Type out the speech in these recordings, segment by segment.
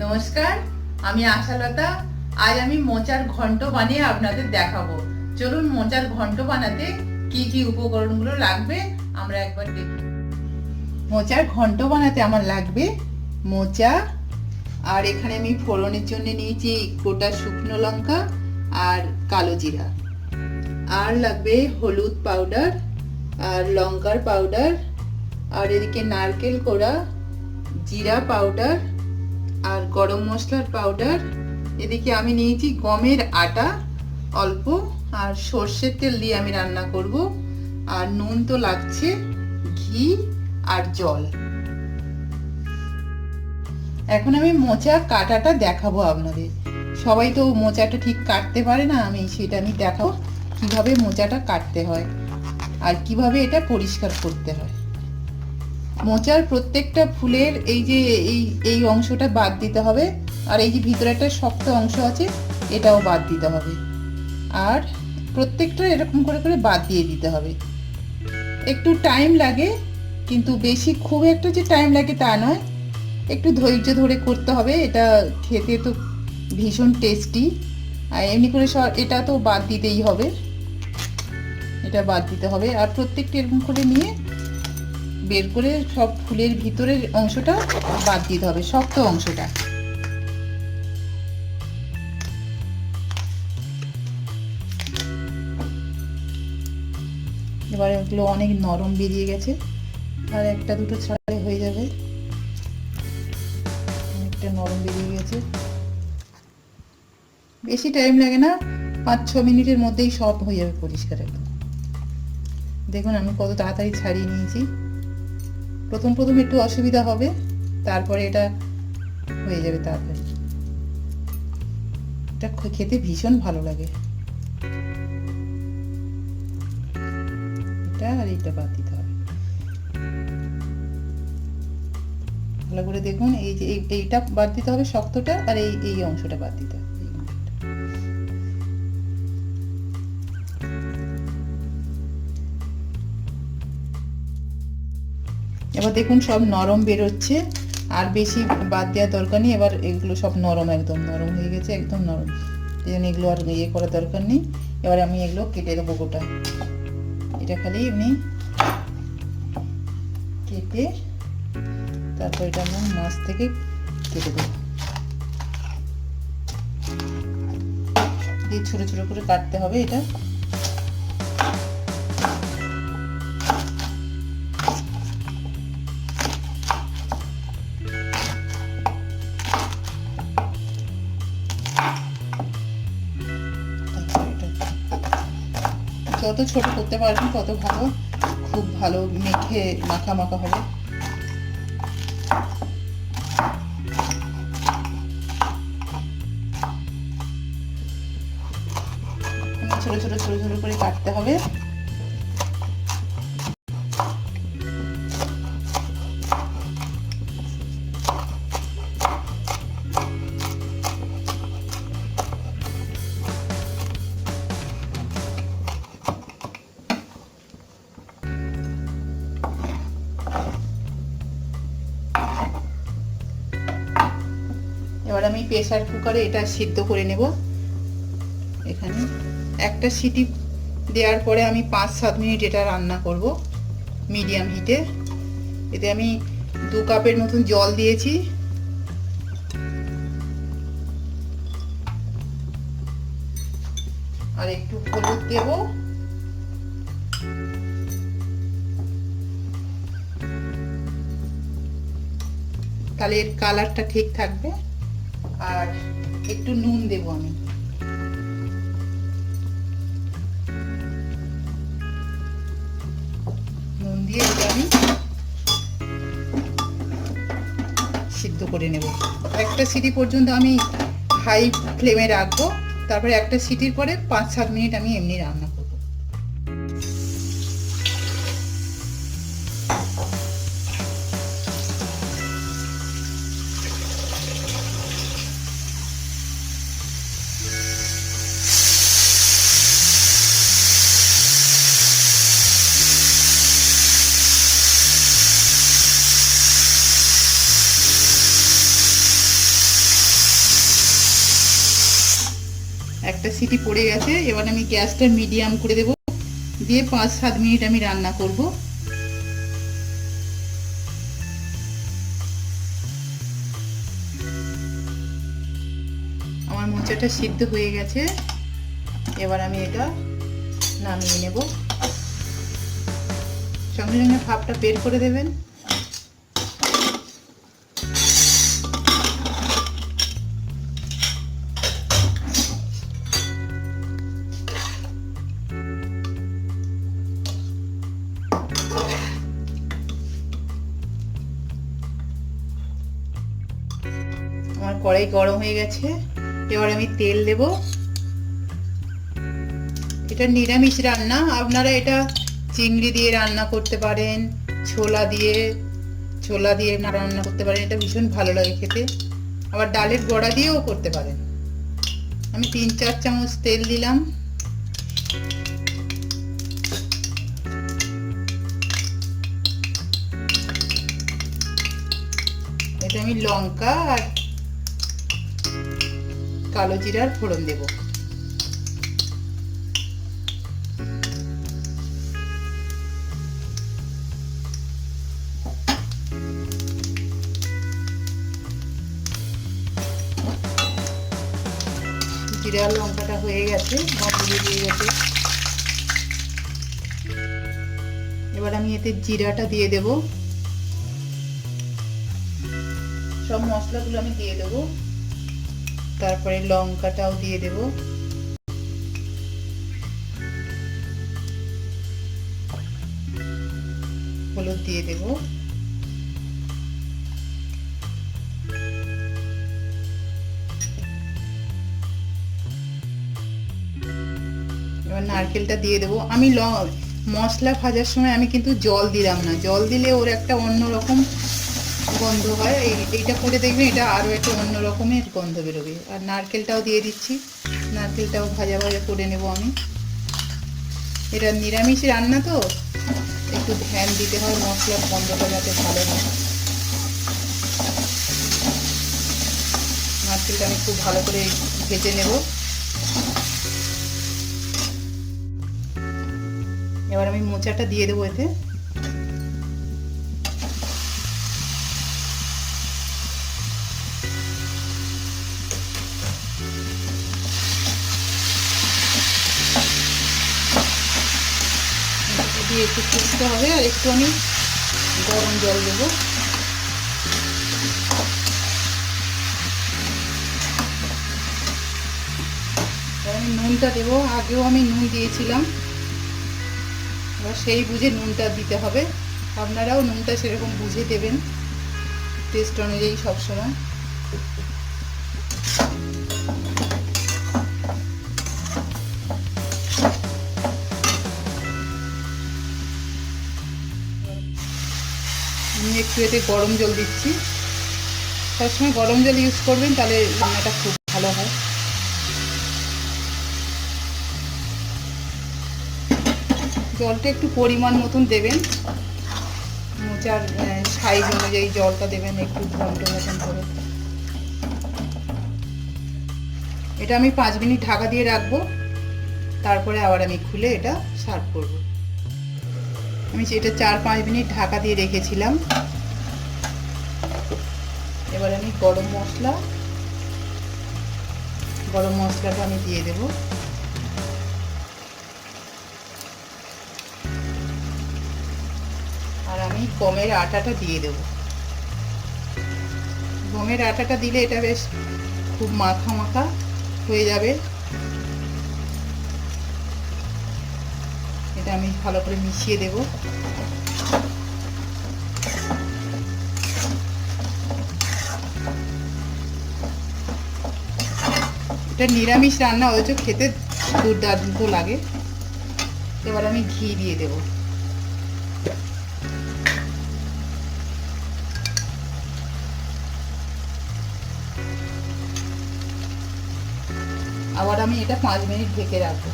নমস্কার, আমি আশালতা। আজ আমি মোচার ঘন্ট বানিয়ে আপনাদের দেখাবো। চলুন মোচার ঘন্ট বানাতে কি কি উপকরণগুলো লাগবে আমরা একবার দেখি। মোচার ঘন্ট বানাতে আমার লাগবে মোচা, আর এখানে আমি ফোড়নের জন্য নিয়েছি গোটা শুকনো লঙ্কা আর কালো জিরা, আর লাগবে হলুদ পাউডার আর লঙ্কার পাউডার, আর এদিকে নারকেল কোড়া, জিরা পাউডার আর গরম মশলার পাউডার। এদিকে আমি নিয়েছি গমের আটা অল্প, আর সর্ষের তেল দিয়ে আমি রান্না করব, আর নুন তো লাগছে, ঘি আর জল। এখন আমি মোচা কাটাটা দেখাবো আপনাদের। সবাই তো মোচাটা ঠিক কাটতে পারে না, আমি দেখাবো কিভাবে মোচাটা কাটতে হয় আর কিভাবে এটা পরিষ্কার করতে হয়। মোচার প্রত্যেকটা ফুলের এই যে এই অংশটা বাদ দিতে হবে, আর এই যে ভিতরে একটা শক্ত অংশ আছে এটাও বাদ দিতে হবে, আর প্রত্যেকটা এরকম করে করে বাদ দিয়ে দিতে হবে। একটু টাইম লাগে, কিন্তু বেশি খুব একটা যে টাইম লাগে তা নয়, একটু ধৈর্য ধরে করতে হবে। এটা খেতে তো ভীষণ টেস্টি, আর এমনি করে এটা তো বাদ দিতেই হবে, এটা বাদ দিতে হবে। আর প্রত্যেকটা এরকম করে নিয়ে বের করে সব ফুলের ভিতরের অংশটা বাদ দিতে হবে, শক্ত অংশটা। এবার এগুলো অনেক নরম বেরিয়ে গেছে, আর একটা দুটো ছাড়ালে হয়ে যাবে। অনেকটা নরম বেরিয়ে গেছে, বেশি টাইম লাগে না, 5-6 মিনিটের মধ্যেই সব হয়ে যাবে পরিষ্কার একদম। দেখুন আমি কত তাড়াতাড়ি ছাড়িয়ে নিয়েছি। প্রথম প্রথম একটু অসুবিধা হবে, তারপরে এটা হয়ে যাবে তাড়াতাড়ি। এটা খেতে ভীষণ ভালো লাগে। এটা আর এইটা বাদ দিতে হবে ভালো করে। দেখুন এই যে এইটা বাদ দিতে হবে শক্তটা, আর এই অংশটা বাদ দিতে হবে। এবার দেখুন সব নরম বেরোচ্ছে, আর বেশি বাদ দেওয়ার দরকার নেই। এবার এগুলো সব নরম, একদম নরম হয়ে গেছে, একদম নরম। এই জন্য এগুলো আর ইয়ে করার দরকার নেই। এবার আমি এগুলো কেটে দেবো গোটা। এটা খালি এমনি কেটে তারপর এটা আমি মাছ থেকে কেটে দেবো দিয়ে ছোট ছোট করে কাটতে হবে। এটা যত ছোট করতে পারবেন তত ভালো, খুব ভালো মেখে মাখা মাখা হবে। ছোট ছোট ছোট ছোট করে কাটতে হবে। এবার আমি প্রেসার কুকারে এটা সিদ্ধ করে নেব। এখানে একটা সিটি দেওয়ার পরে আমি 5-7 মিনিট এটা রান্না করব মিডিয়াম হিটে। এতে আমি 2 কাপের মতন জল দিয়েছি, আর একটু হলুদ দেব, তাহলে এর কালারটা ঠিক থাকবে। আর একটু নুন দেব আমি। নুন দিয়ে এটা আমি সিদ্ধ করে নেব। একটা সিটি পর্যন্ত আমি হাই ফ্লেমে রাখবো, তারপরে একটা সিটির পরে 5-7 মিনিট আমি এমনি রান্না করব। একটা সিটি পড়ে গেছে। এবার আমি গ্যাসটা মিডিয়াম করে দেব, দিয়ে 5-7 মিনিট আমি রান্না করব। আমার মোচাটা সিদ্ধ হয়ে গেছে, এবার আমি এটা নামিয়ে নেব। সঙ্গে সঙ্গে ভাপটা বের করে দেবেন। আমার কড়াই গরম হয়ে গেছে, এবার আমি তেল দেব। এটা নিরামিষ রান্না, আপনারা এটা চিংড়ি দিয়ে রান্না করতে পারেন, ছোলা দিয়ে রান্না করতে পারেন, এটা ভীষণ ভালো লাগে খেতে। আবার ডালের বড়া দিয়েও করতে পারেন। আমি 3-4 চামচ তেল দিলাম। এটা আমি লঙ্কা আর কালো জিরার ফোড়ন দেব। জিরা লঙ্কাটা হয়ে গেছে, মশলা দিয়ে গেছে। এবার আমি এতে জিরাটা দিয়ে দেব। সব মশলাগুলো আমি দিয়ে দেব, তারপরে লঙ্কাটাও দিয়ে দেব। হলুদ দিয়ে দেব। এবার নারকেলটা দিয়ে দেব। আমি মশলা ভাজার সময় আমি কিন্তু জল দিলাম না, জল দিলে ওর একটা অন্যরকম গন্ধ হয়। এইটা করে দেখবেন, এটা আরও একটা অন্য রকমের গন্ধ বেরোবে। আর নারকেলটাও দিয়ে দিচ্ছি, নারকেলটাও ভাজা ভাজা করে নেব আমি। এটা নিরামিষ রান্না তো একটু ধ্যান দিতে হয় মশলার গন্ধটা যাতে ভালো হয়। নারকেলটা আমি খুব ভালো করে ভেজে নেব। এবার আমি মোচাটা দিয়ে দেবো এতে। দিয়ে একটু ফুটতে হবে, আর একটু আমি গরম জল দেবো। আমি নুনটা দেবো, আগেও আমি নুন দিয়েছিলাম, এবার সেই বুঝে নুনটা দিতে হবে। আপনারাও নুনটা সেরকম বুঝে দেবেন, টেস্ট অনুযায়ী সবসময়। আমি একটু এতে গরম জল দিচ্ছি। সবসময় গরম জল ইউজ করবেন, তাহলে রান্নাটা খুব ভালো হয়। জলটা একটু পরিমাণ মতন দেবেন, মোচার সাইজ অনুযায়ী জলটা দেবেন, একটু ঘন্ট মতন করে। এটা আমি 5 মিনিট ঢাকা দিয়ে রাখবো, তারপরে আবার আমি খুলে এটা সার্ভ করব। আমি এটা 4-5 মিনিট ঢাকা দিয়ে রেখেছিলাম। এবার আমি গরম মশলাটা আমি দিয়ে দেব। আর আমি গমের আটাটা দিয়ে দেব। গমের আটাটা দিলে এটা বেশ খুব মাখা মাখা হয়ে যাবে। এটা আমি ভালো করে মিশিয়ে দেব। এটা নিরামিষ রান্না, অথচ খেতে দুর্দান্ত লাগে। এবার আমি ঘি দিয়ে দেব। আবার আমি এটা 5 মিনিট ঢেকে রাখবো।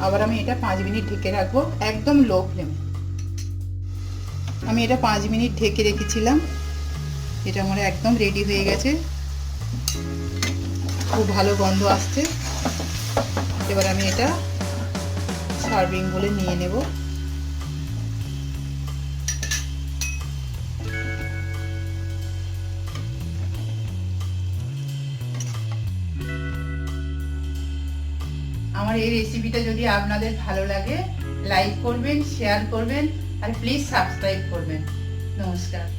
আবার আমি এটা 5 মিনিট ঢেকে রাখবো, একদম লো ফ্লেমে। আমি এটা 5 মিনিট ঢেকে রেখেছিলাম। এটা আমার একদম রেডি হয়ে গেছে, খুব ভালো গন্ধ আসছে। এবার আমি এটা সার্ভিং বলে নিয়ে নেব। আমার এই রেসিপিটা যদি আপনাদের ভালো লাগে, লাইক করবেন, শেয়ার করবেন আর প্লিজ সাবস্ক্রাইব করবেন। নমস্কার।